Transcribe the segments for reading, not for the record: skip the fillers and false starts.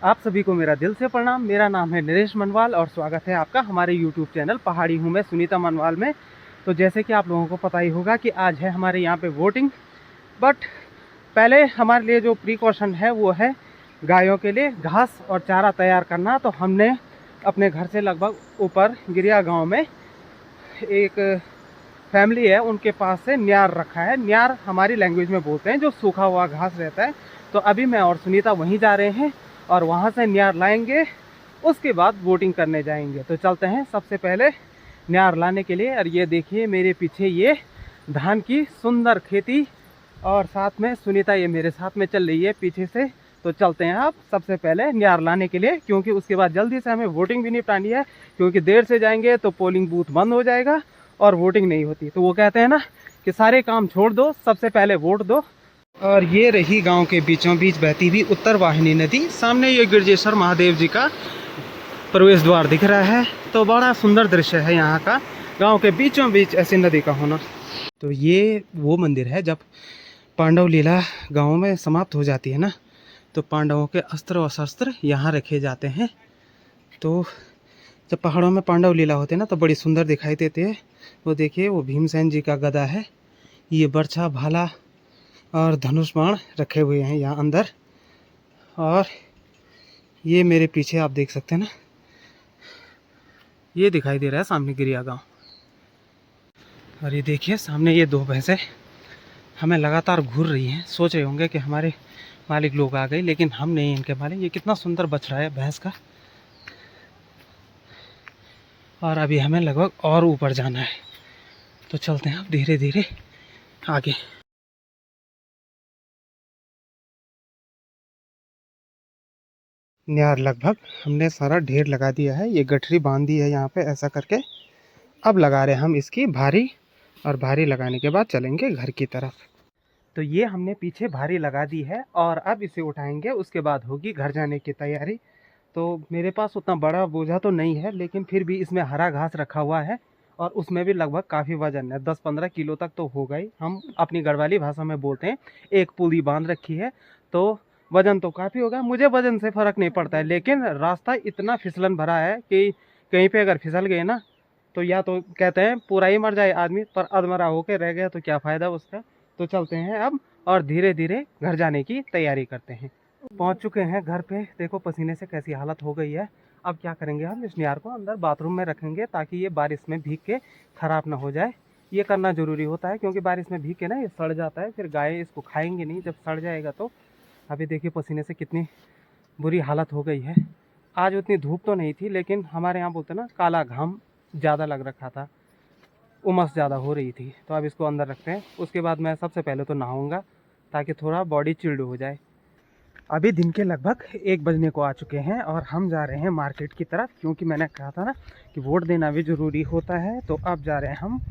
आप सभी को मेरा दिल से प्रणाम। मेरा नाम है नरेश मनवाल और स्वागत है आपका हमारे यूट्यूब चैनल पहाड़ी हूँ मैं सुनीता मनवाल में। तो जैसे कि आप लोगों को पता ही होगा कि आज है हमारे यहाँ पे वोटिंग, बट पहले हमारे लिए जो प्रिकॉशन है वो है गायों के लिए घास और चारा तैयार करना। तो हमने अपने घर से लगभग ऊपर गिरिया गाँव में एक फैमिली है, उनके पास से न्यार रखा है। न्यार हमारी लैंग्वेज में बोलते हैं जो सूखा हुआ घास रहता है। तो अभी मैं और सुनीता वहीं जा रहे हैं और वहाँ से न्यार लाएंगे, उसके बाद वोटिंग करने जाएंगे। तो चलते हैं सबसे पहले न्यार लाने के लिए। और ये देखिए मेरे पीछे ये धान की सुंदर खेती और साथ में सुनीता ये मेरे साथ में चल रही है पीछे से। तो चलते हैं आप सबसे पहले न्यार लाने के लिए, क्योंकि उसके बाद जल्दी से हमें वोटिंग भी निपटानी है। क्योंकि देर से जाएंगे तो पोलिंग बूथ बंद हो जाएगा और वोटिंग नहीं होती। तो वो कहते हैं ना कि सारे काम छोड़ दो, सबसे पहले वोट दो। और ये रही गांव के बीचों बीच बहती हुई उत्तर वाहिनी नदी। सामने ये गिरजेश्वर महादेव जी का प्रवेश द्वार दिख रहा है। तो बड़ा सुंदर दृश्य है यहाँ का, गांव के बीचों बीच ऐसी नदी का होना। तो ये वो मंदिर है, जब पांडव लीला गाँव में समाप्त हो जाती है ना, तो पांडवों के अस्त्र और शस्त्र यहाँ रखे जाते हैं। तो जब पहाड़ों में पांडव लीला होते हैं ना तो बड़ी सुंदर दिखाई देते हैं। वो देखिए वो भीमसेन जी का गदा है, ये बर्छा भाला और धनुष बाण रखे हुए हैं यहाँ अंदर। और ये मेरे पीछे आप देख सकते हैं ना, ये दिखाई दे रहा है सामने गिरिया गांव। और ये देखिए सामने ये दो भैंसें हमें लगातार घूर रही हैं। सोच रहे होंगे कि हमारे मालिक लोग आ गए, लेकिन हम नहीं इनके मालिक। ये कितना सुंदर बछड़ा है भैंस का। और अभी हमें लगभग और ऊपर जाना है, तो चलते हैं अब धीरे धीरे आगे। यार लगभग हमने सारा ढेर लगा दिया है, ये गठरी बांध दी है यहाँ पे ऐसा करके। अब लगा रहे हैं हम इसकी भारी, और भारी लगाने के बाद चलेंगे घर की तरफ। तो ये हमने पीछे भारी लगा दी है और अब इसे उठाएंगे, उसके बाद होगी घर जाने की तैयारी। तो मेरे पास उतना बड़ा बोझा तो नहीं है, लेकिन फिर भी इसमें हरा घास रखा हुआ है और उसमें भी लगभग काफ़ी वजन है, 10-15 किलो तक तो होगा ही। हम अपनी गढ़वाली भाषा में बोलते हैं एक पुली बांध रखी है, तो वजन तो काफ़ी होगा। मुझे वजन से फ़र्क नहीं पड़ता है, लेकिन रास्ता इतना फिसलन भरा है कि कहीं पे अगर फिसल गए ना तो या तो कहते हैं पूरा ही मर जाए आदमी, पर अधमरा होकर रह गया तो क्या फ़ायदा उसका। तो चलते हैं अब और धीरे धीरे घर जाने की तैयारी करते हैं। पहुंच चुके हैं घर पे। देखो पसीने से कैसी हालत हो गई है। अब क्या करेंगे, हम इस न्यार को अंदर बाथरूम में रखेंगे ताकि ये बारिश में भीग के ख़राब ना हो जाए। ये करना ज़रूरी होता है क्योंकि बारिश में भीग के ना ये सड़ जाता है, फिर गाय इसको खाएंगी नहीं जब सड़ जाएगा तो। अभी देखिए पसीने से कितनी बुरी हालत हो गई है। आज उतनी धूप तो नहीं थी, लेकिन हमारे यहाँ बोलते ना काला घाम ज़्यादा लग रखा था, उमस ज़्यादा हो रही थी। तो अब इसको अंदर रखते हैं, उसके बाद मैं सबसे पहले तो नहाऊँगा ताकि थोड़ा बॉडी चिल्ड हो जाए। अभी दिन के लगभग 1 बजने को आ चुके हैं और हम जा रहे हैं मार्केट की तरफ, क्योंकि मैंने कहा था ना कि वोट देना भी ज़रूरी होता है। तो अब जा रहे हैं हम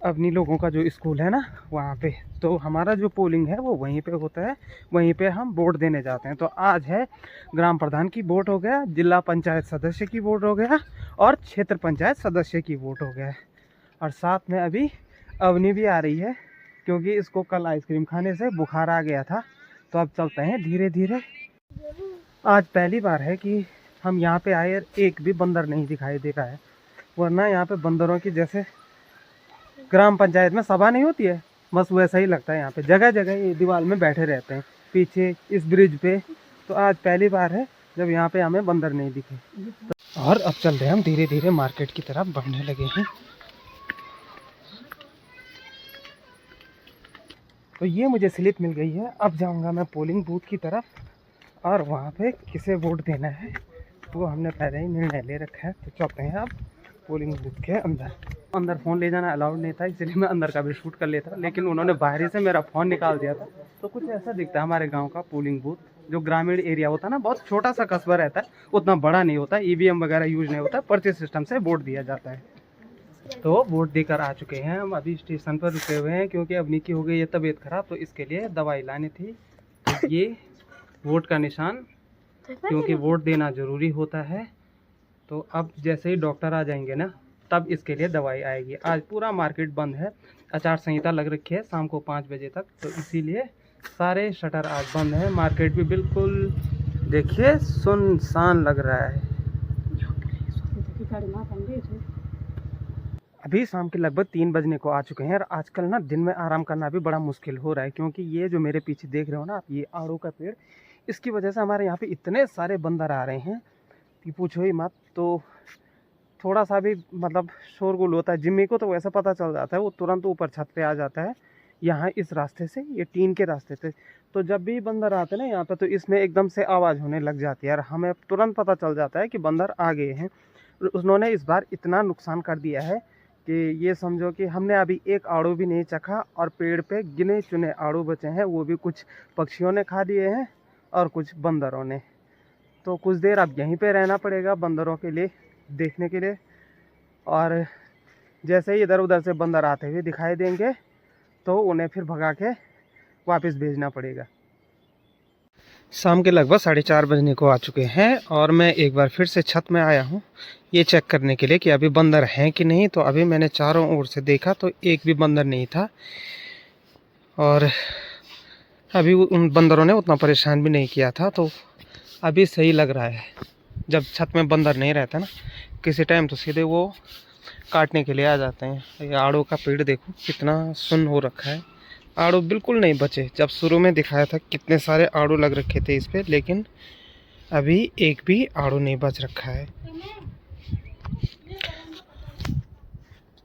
अपनी लोगों का जो स्कूल है ना वहाँ पे। तो हमारा जो पोलिंग है वो वहीं पे होता है, वहीं पे हम वोट देने जाते हैं। तो आज है ग्राम प्रधान की वोट हो गया, जिला पंचायत सदस्य की वोट हो गया और क्षेत्र पंचायत सदस्य की वोट हो गया। और साथ में अभी अवनी भी आ रही है, क्योंकि इसको कल आइसक्रीम खाने से बुखार आ गया था। तो अब चलते हैं धीरे धीरे। आज पहली बार है कि हम यहाँ पे आए, एक भी बंदर नहीं दिखाई दे रहा है, वरना यहाँ पे बंदरों की जैसे ग्राम पंचायत में सभा नहीं होती है, बस वैसा ही लगता है। यहाँ पे जगह जगह ये दीवार में बैठे रहते हैं पीछे इस ब्रिज पे। तो आज पहली बार है जब यहाँ पे हमें बंदर नहीं दिखे। और अब चल रहे हैं हम धीरे धीरे मार्केट की तरफ बढ़ने लगे हैं। तो ये मुझे स्लिप मिल गई है, अब जाऊंगा मैं पोलिंग बूथ की तरफ और वहाँ पे किसे वोट देना है वो हमने पहले ही निर्णय ले रखा है। तो चलते हैं अब पोलिंग बूथ के अंदर फ़ोन ले जाना अलाउड नहीं था, इसलिए मैं अंदर का भी शूट कर लेता, लेकिन उन्होंने बाहर ही से मेरा फ़ोन निकाल दिया था। तो कुछ ऐसा दिखता है हमारे गाँव का पोलिंग बूथ। जो ग्रामीण एरिया होता है ना, बहुत छोटा सा कस्बा रहता है, उतना बड़ा नहीं होता, EVM वगैरह यूज नहीं होता, पर्ची सिस्टम से वोट दिया जाता है। तो वोट देकर आ चुके हैं हम, अभी स्टेशन पर रुके हुए हैं क्योंकि अवनी की हो गई है तबीयत ख़राब, तो इसके लिए दवाई लानी थी। तो ये वोट का निशान, क्योंकि वोट देना ज़रूरी होता है। तो अब जैसे ही डॉक्टर आ जाएंगे ना तब इसके लिए दवाई आएगी। आज पूरा मार्केट बंद है, आचार संहिता लग रखी है शाम को 5 बजे तक, तो इसीलिए सारे शटर आज बंद हैं। मार्केट भी बिल्कुल देखिए सुनसान लग रहा है। अभी शाम के लगभग 3 बजने को आ चुके हैं और आजकल ना दिन में आराम करना भी बड़ा मुश्किल हो रहा है, क्योंकि ये जो मेरे पीछे देख रहे हो ना आप, ये आड़ू का पेड़, इसकी वजह से हमारे यहाँ पे इतने सारे बंदर आ रहे हैं कि पूछो ही मत। तो थोड़ा सा भी मतलब शोरगुल होता है, जिम्मी को तो वैसे पता चल जाता है, वो तुरंत ऊपर छत पे आ जाता है यहाँ इस रास्ते से, ये टीन के रास्ते से। तो जब भी बंदर आते हैं ना यहाँ पे, तो इसमें एकदम से आवाज़ होने लग जाती है और हमें तुरंत पता चल जाता है कि बंदर आ गए हैं। उन्होंने इस बार इतना नुकसान कर दिया है कि ये समझो कि हमने अभी एक आड़ू भी नहीं चखा और पेड़ पे गिने चुने आड़ू बचे हैं, वो भी कुछ पक्षियों ने खा दिए हैं और कुछ बंदरों ने। तो कुछ देर अब यहीं पे रहना पड़ेगा बंदरों के लिए, देखने के लिए। और जैसे ही इधर उधर से बंदर आते हुए दिखाई देंगे तो उन्हें फिर भगा के वापस भेजना पड़ेगा। शाम के लगभग 4:30 बजने को आ चुके हैं और मैं एक बार फिर से छत में आया हूँ ये चेक करने के लिए कि अभी बंदर हैं कि नहीं। तो अभी मैंने चारों ओर से देखा तो एक भी बंदर नहीं था और अभी उन बंदरों ने उतना परेशान भी नहीं किया था। तो अभी सही लग रहा है। जब छत में बंदर नहीं रहता ना किसी टाइम, तो सीधे वो काटने के लिए आ जाते हैं। ये आड़ू का पेड़ देखो कितना सुन्न हो रखा है, आड़ू बिल्कुल नहीं बचे। जब शुरू में दिखाया था कितने सारे आड़ू लग रखे थे इस पे, लेकिन अभी एक भी आड़ू नहीं बच रखा है।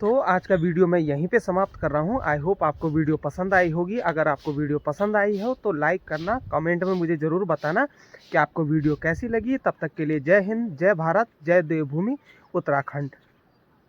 तो आज का वीडियो मैं यहीं पे समाप्त कर रहा हूँ। आई होप आपको वीडियो पसंद आई होगी। अगर आपको वीडियो पसंद आई हो तो लाइक करना, कमेंट में मुझे ज़रूर बताना कि आपको वीडियो कैसी लगी। तब तक के लिए जय हिंद, जय भारत, जय देवभूमि उत्तराखंड।